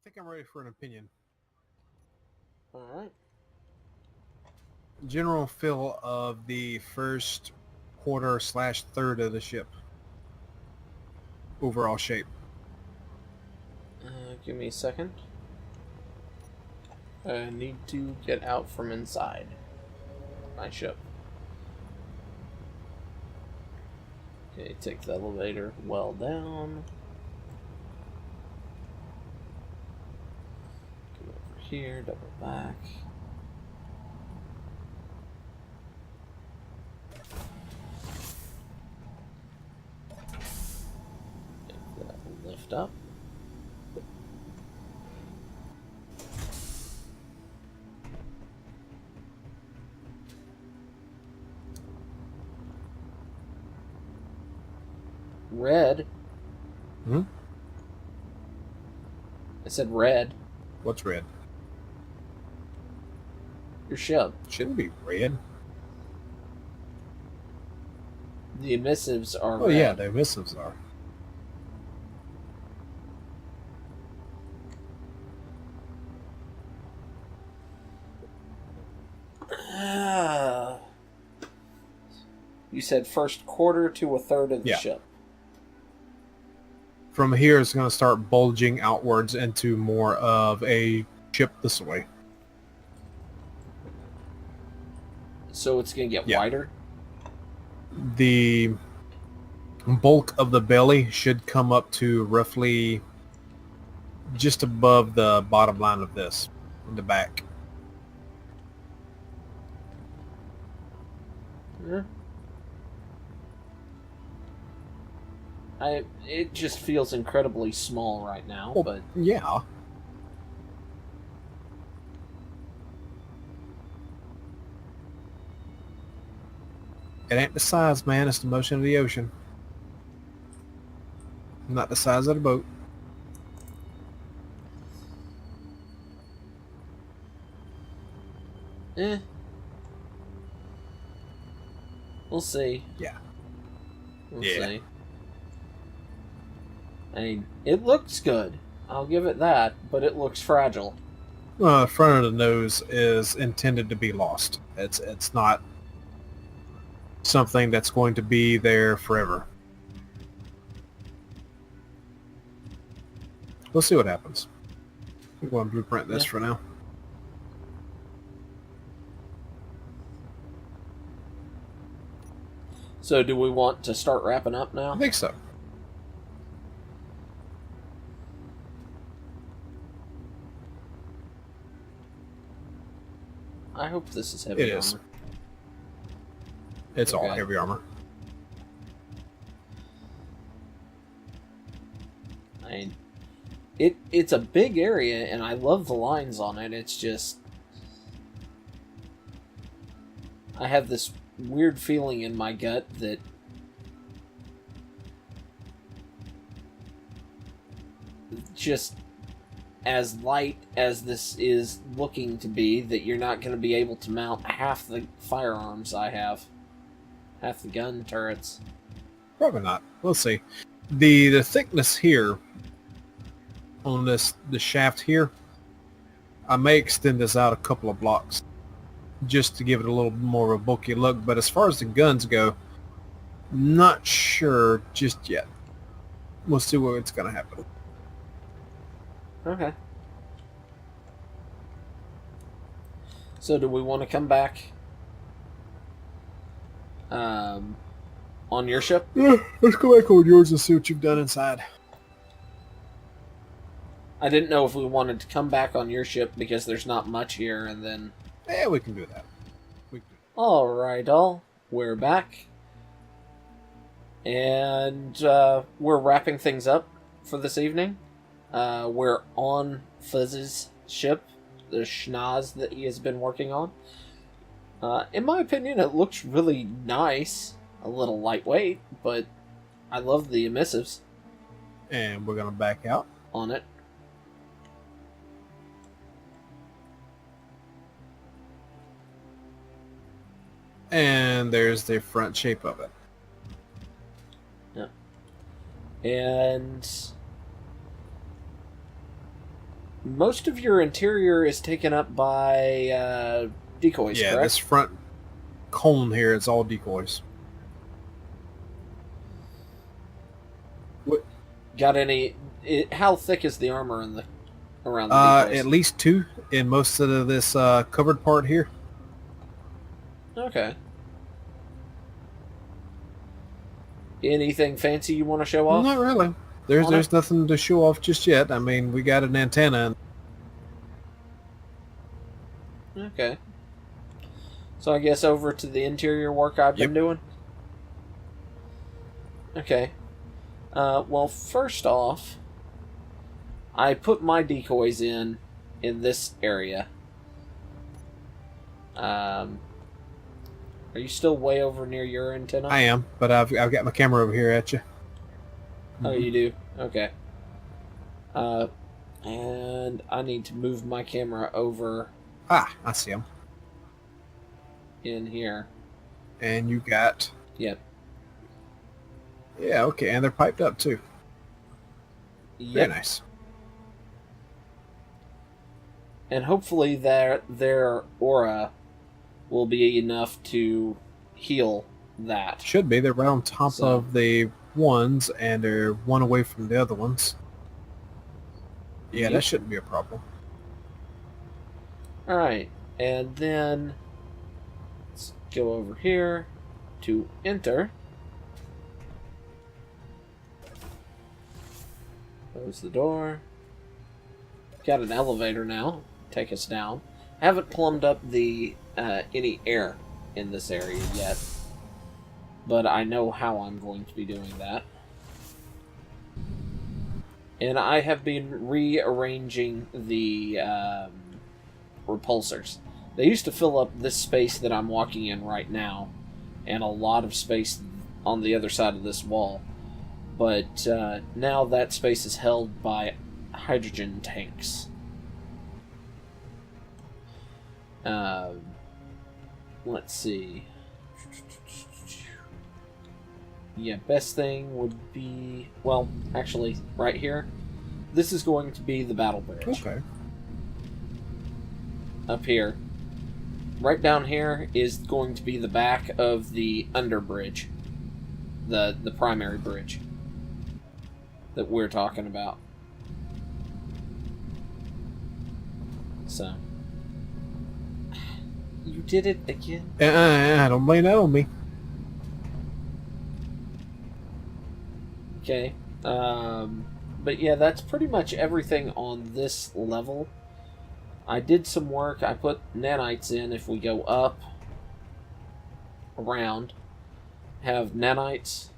think I'm ready for an opinion. All right. General feel of the first quarter/third of the ship. Overall shape. Give me a second. I need to get out from inside my ship. Okay, take the elevator well down. Go over here, double back. Make that lift up. Red. Hmm? I said red. What's red? Your ship. Shouldn't be red. The emissives are Oh red. yeah, the emissives are. You said first quarter to a third of the Yeah. ship. From here, it's going to start bulging outwards into more of a ship this way. So it's going to get Yeah. wider? The bulk of the belly should come up to roughly just above the bottom line of this, in the back. Yeah. It just feels incredibly small right now, Well, but yeah. It ain't the size, man. It's the motion of the ocean. Not the size of the boat. we'll see. Yeah. We'll Yeah. see. I mean, it looks good. I'll give it that, but it looks fragile. Front of the nose is intended to be lost. It's not something that's going to be there forever. We'll see what happens. I'm going to blueprint this for now. So do we want to start wrapping up now? I think so. I hope this is heavy It armor. is. It's all Okay. heavy armor. I mean, it's a big area, and I love the lines on it. It's just... I have this weird feeling in my gut that just as light as this is looking to be, that you're not going to be able to mount half the firearms I have. Half the gun turrets. Probably not. We'll see. The thickness here on the shaft here, I may extend this out a couple of blocks just to give it a little more of a bulky look. But as far as the guns go, not sure just yet. We'll see what's going to happen. Okay. So do we want to come back on your ship? Yeah, let's go back on yours and see what you've done inside. I didn't know if we wanted to come back on your ship because there's not much here, and then... Yeah, we can do that. Alright, all. We're back. And we're wrapping things up for this evening. We're on Fuzz's ship, the schnoz that he has been working on. In my opinion, it looks really nice. A little lightweight, but I love the emissives. And we're going to back out on it. And there's the front shape of it. Yeah. And most of your interior is taken up by decoys, Yeah, correct? this front cone here is all decoys. What? Got any? How thick is the armor around the decoys? At least 2 in most of this covered part here. Okay. Anything fancy you want to show off? Not really. There's nothing to show off just yet. I mean, we got an antenna. Okay. So I guess over to the interior work I've been doing? Okay. Well, first off, I put my decoys in this area. Are you still way over near your antenna? I am, but I've got my camera over here at you. Oh, you do? Okay. And I need to move my camera over Ah, I see them. in here. And you got... Yep. Yeah, okay, and they're piped up too. Yep. Very nice. And hopefully their aura will be enough to heal that. Should be. They're right on top of the ones, and they're one away from the other ones. Yeah, that shouldn't be a problem. Alright, and then let's go over here to enter. Close the door. Got an elevator now. Take us down. Haven't plumbed up the any air in this area yet, but I know how I'm going to be doing that. And I have been rearranging the repulsors. They used to fill up this space that I'm walking in right now, and a lot of space on the other side of this wall. But now that space is held by hydrogen tanks. Let's see. Yeah, best thing would be... Well, actually, right here. This is going to be the battle bridge. Okay. Up here. Right down here is going to be the back of the under bridge. The primary bridge that we're talking about. So. You did it again? I don't blame that on me. Okay. But yeah, that's pretty much everything on this level. I did some work. I put nanites in. If we go up, around, have nanites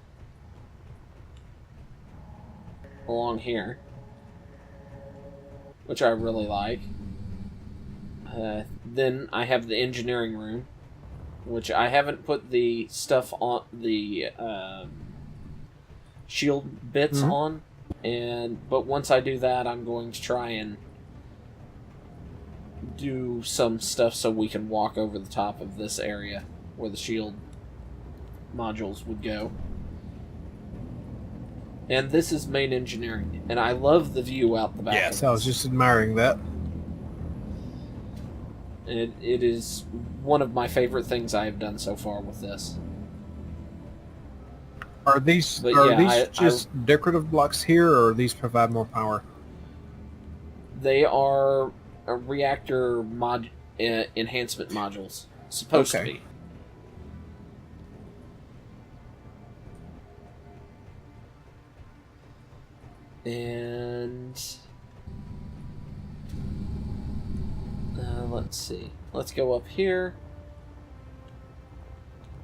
along here, which I really like. Then I have the engineering room, which I haven't put the stuff on the shield bits on, but once I do that, I'm going to try and do some stuff so we can walk over the top of this area where the shield modules would go. And this is main engineering, and I love the view out the back. Yes, I was just admiring that. And it is one of my favorite things I have done so far with this. Are these just decorative blocks here, or these provide more power? They are a reactor enhancement modules. Supposed to be. And let's see. Let's go up here.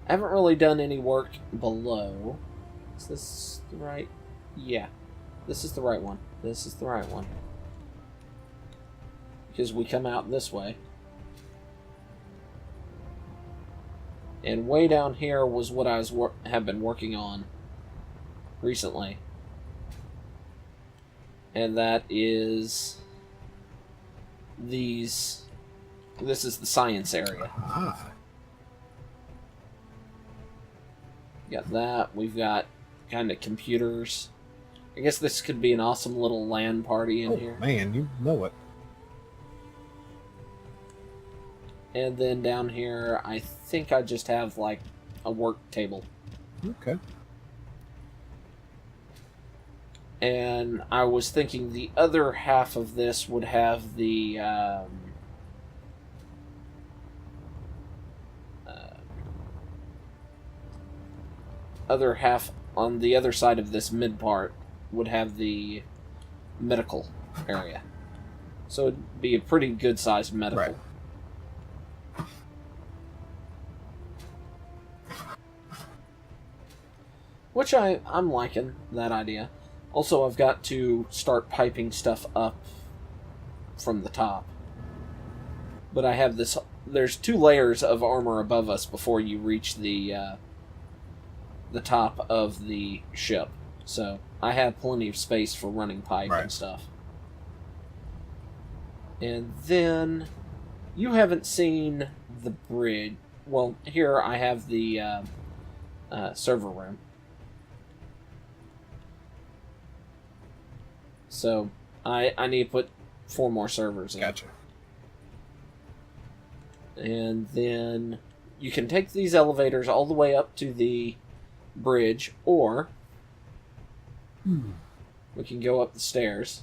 I haven't really done any work below. Is this the right? Yeah. This is the right one. This is the right one. Because we come out this way. And way down here was what I have been working on recently. And that is these. This is the science area. Ah. Got that. We've got kind of computers. I guess this could be an awesome little LAN party in here. Man, you know it. And then down here, I think I just have, like, a work table. Okay. And I was thinking the other half of this would have the other half on the other side of this mid part would have the medical area. So it'd be a pretty good sized medical. Right. Which I'm liking that idea. Also, I've got to start piping stuff up from the top. But I have this... There's 2 layers of armor above us before you reach the top of the ship. So, I have plenty of space for running pipe and stuff. And then... You haven't seen the bridge. Well, here I have the server room. So, I need to put 4 more servers in. Gotcha. And then you can take these elevators all the way up to the bridge, or we can go up the stairs.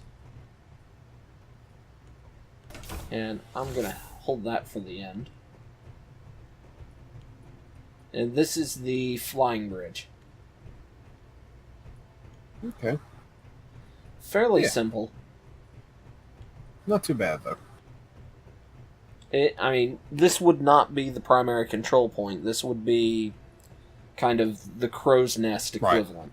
And I'm going to hold that for the end. And this is the flying bridge. Okay. Fairly simple. Not too bad, though. I mean, this would not be the primary control point. This would be kind of the crow's nest equivalent.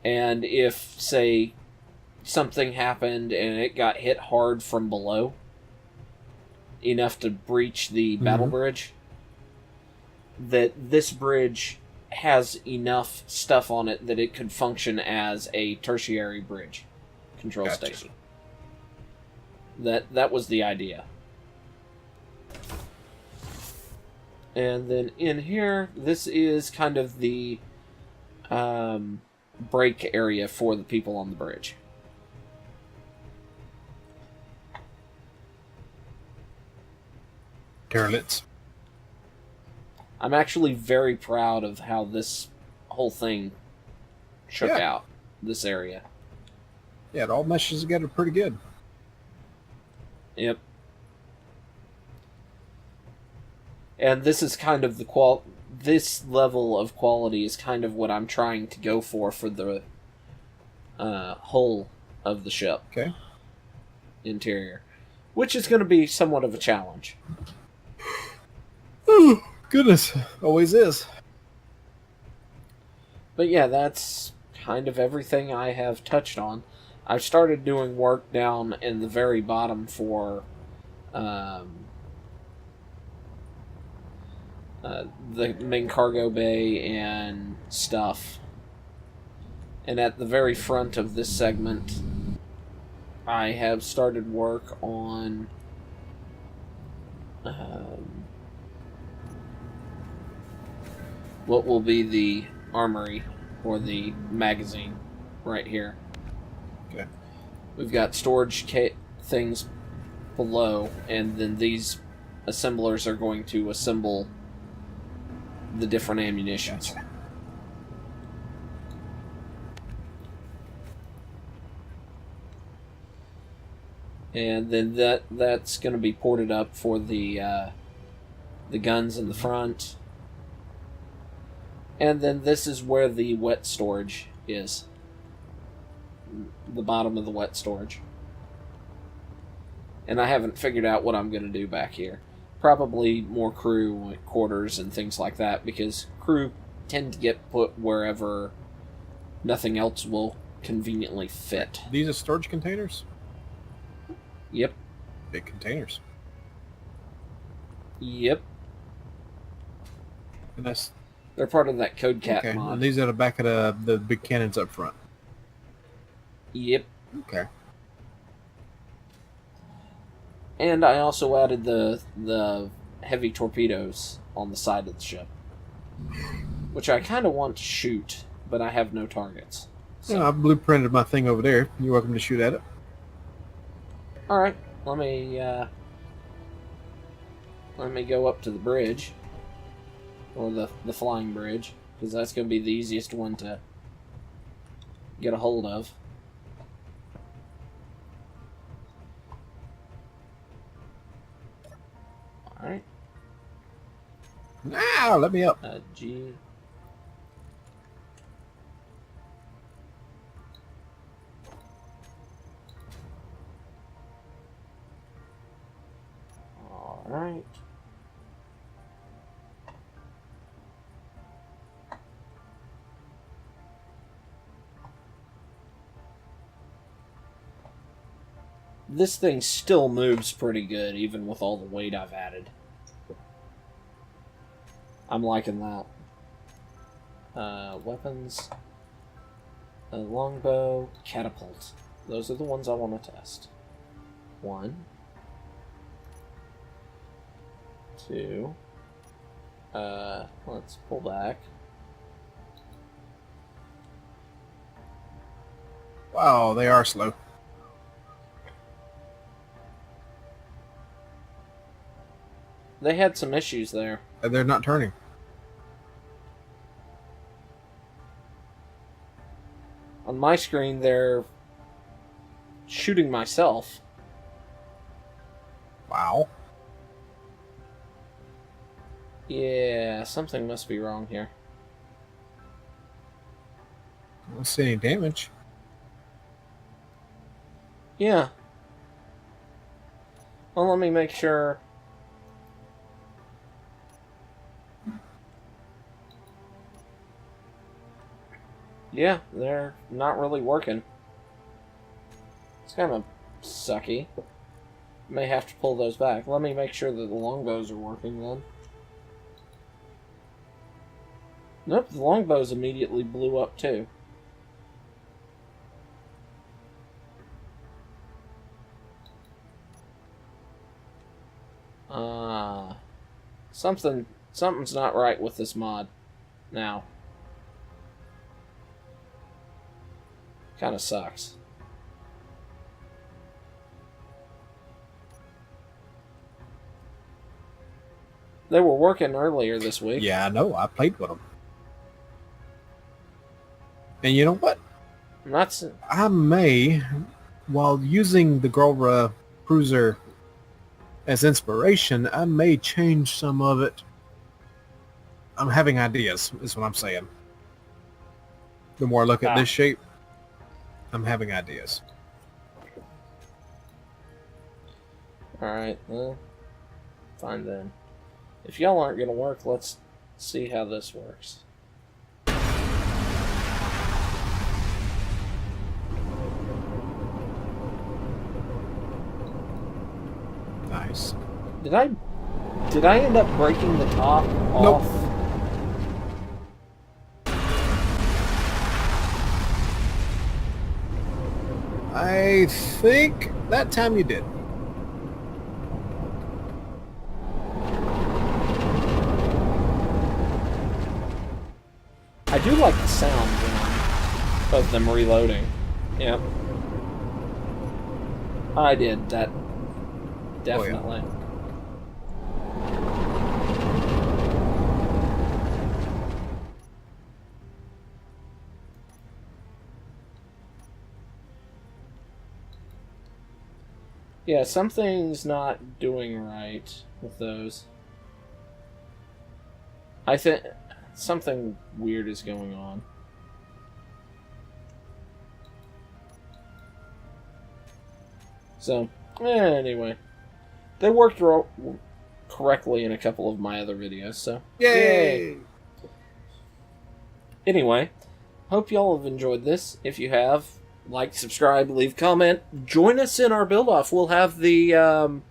Right. And if, say, something happened and it got hit hard from below, enough to breach the battle bridge, that this bridge has enough stuff on it that it could function as a tertiary bridge control station. That was the idea. And then in here, this is kind of the break area for the people on the bridge. Carelets. I'm actually very proud of how this whole thing shook out, this area. Yeah, it all meshes together pretty good. Yep. And this is kind of this level of quality is kind of what I'm trying to go for the whole of the ship. Okay. Interior. Which is going to be somewhat of a challenge. Oh, goodness. Always is. But yeah, that's kind of everything I have touched on. I've started doing work down in the very bottom for the main cargo bay and stuff. And at the very front of this segment, I have started work on what will be the armory or the magazine right here. Okay. We've got storage things below, and then these assemblers are going to assemble the different ammunitions. Gotcha. And then that's going to be ported up for the guns in the front. And then this is where the wet storage is. The bottom of the wet storage. And I haven't figured out what I'm going to do back here. Probably more crew quarters and things like that, because crew tend to get put wherever nothing else will conveniently fit. These are storage containers? Yep. Big containers. Yep. And that's... They're part of that Code Cat okay. mod. And these are the back of the big cannons up front. Yep. Okay. And I also added the heavy torpedoes on the side of the ship, which I kind of want to shoot, but I have no targets. So. Yeah, I blueprinted my thing over there. You're welcome to shoot at it. Alright, let me go up to the bridge. Or the flying bridge. Because that's going to be the easiest one to get a hold of. Alright. Now, let me up. G. Alright. This thing still moves pretty good, even with all the weight I've added. I'm liking that. Weapons. A longbow. Catapult. Those are the ones I want to test. 1. 2. Let's pull back. Wow, they are slow. They had some issues there. They're not turning. On my screen, they're shooting myself. Wow. Yeah, something must be wrong here. I don't see any damage. Yeah. Well, let me make sure. Yeah, they're not really working. It's kind of sucky. May have to pull those back. Let me make sure that the longbows are working then. Nope, the longbows immediately blew up too. Something's not right with this mod now. Kind of sucks. They were working earlier this week. Yeah, I know. I played with them. And you know what? I may, while using the Grora Cruiser as inspiration, I may change some of it. I'm having ideas, is what I'm saying. The more I look at this shape, I'm having ideas. Alright, well, fine then. If y'all aren't going to work, let's see how this works. Nice. Did I end up breaking the top off? Nope. I think that time you did. I do like the sound of them reloading. Yep. I did that. Definitely. Oh, yeah, something's not doing right with those. I think something weird is going on. So, anyway. They worked correctly in a couple of my other videos, so... Yay! Anyway, hope y'all have enjoyed this. If you have, like, subscribe, leave comment. Join us in our build-off. We'll have the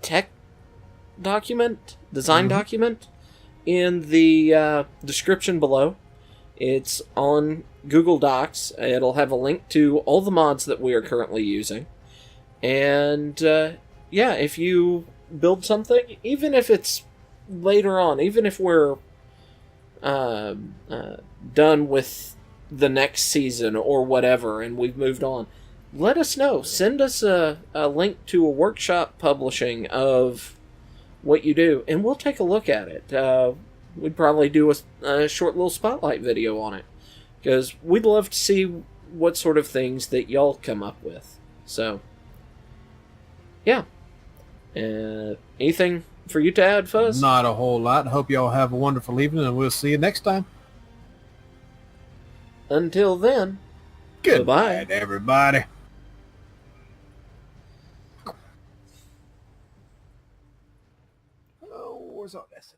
tech document, design document, in the description below. It's on Google Docs. It'll have a link to all the mods that we are currently using. And, yeah, if you build something, even if it's later on, even if we're done with the next season or whatever and we've moved on, let us know. Send us a link to a workshop publishing of what you do, and we'll take a look at it. We'd probably do a short little spotlight video on it, because we'd love to see what sort of things that y'all come up with. So, yeah. Anything for you to add, Fuzz? Not a whole lot. Hope y'all have a wonderful evening, and we'll see you next time. Until then, Good bye-bye. night, everybody. Oh, where's our destiny?